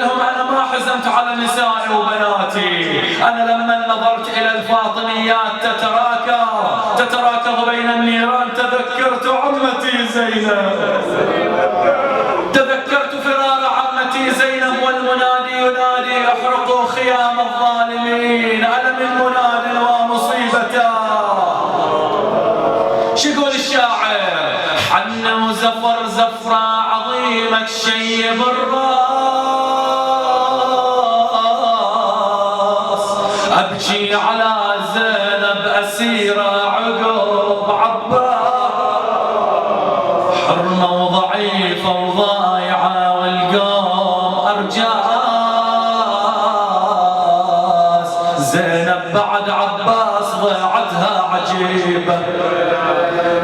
قال لهم أنا ما حزنت على نسائي وبناتي، أنا لما نظرت إلى الفاطميات تتراكض بين النيران تذكرت عمتي زينب، تذكرت فرار عمتي زينب والمنادي ينادي احرقوا خيام الظالمين، ألم المنادي ومصيبته. شو يقول الشاعر؟ حن وزفر زفرة عظيمة تشيب الراس، أبكي على زينب أسيرة عقب عباس، حرمة وضعيفة وضايعة والقوم أرجاس، زينب بعد عباس ضيعتها عجيبة،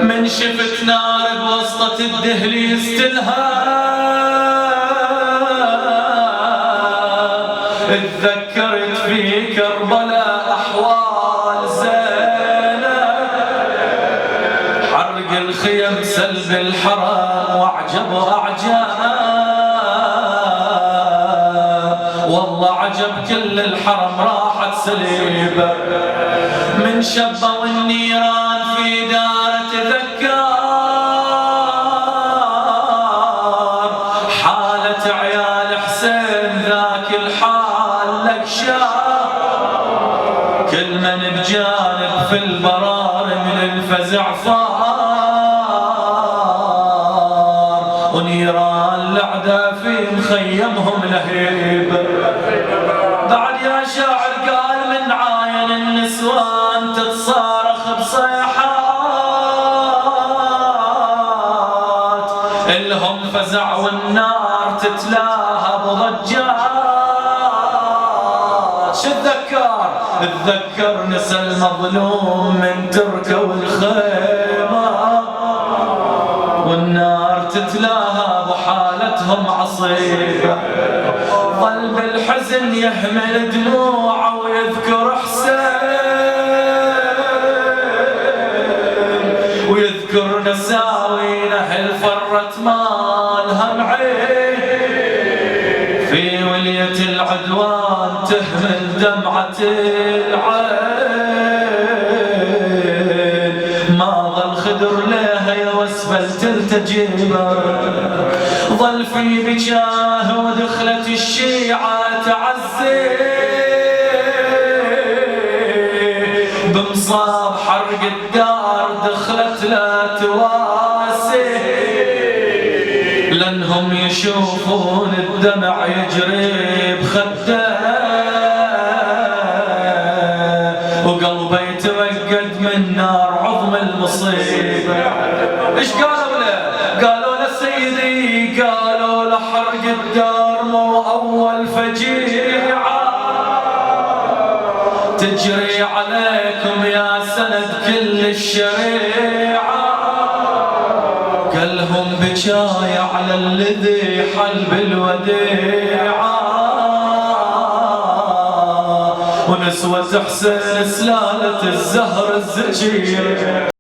من شفت نار بوسطة الدهليز تلهب، تذكرت في كربلاء أحوال زينب، حرق الخيم سلب الحرم وأعجب أعجاب، والله عجب كل الحرم راحت سليبة، من شبة والنيران في دار تذكر، حالة عيال حسين ذاك الحال لك شاف، كل من بجانب في البرار من الفزع صار، ونيران الأعداء في مخيمهم لهيب. بعد يا شاعر قال من عاين النسوان تتصارخ بصيحات، الهم فزع والنار تتلاهى بضجات. شو تذكر نسى المظلوم من تركه والخيمة، والنار تتلاهى بحالتهم عصيبة، ظل بالحزن يهمل دموعه ويذكر حسين، ويذكر نساوين أهل فرت مالها معين، في ولية العدوان تهمل دمعة العين، ما ظل خدر لها يا واسفل تلتجيبه، ظل في بجاه ودخلت الشيعة تعزي، بمصاب حرق الدار دخلت لا تواسي، لأنهم يشوفون الدمع يجري بخده، وقلبه يتوقد من نار عظم المصيبة. ايش قالوا له؟ قالوا له سيدي، قالوا له حرق الدار مو أول فجيعة تجري عليكم يا سند كل الشريعة، قالهم بجاي على الذي حل بالوديعة، ونسوة حسين سلالة الزهر الزكية.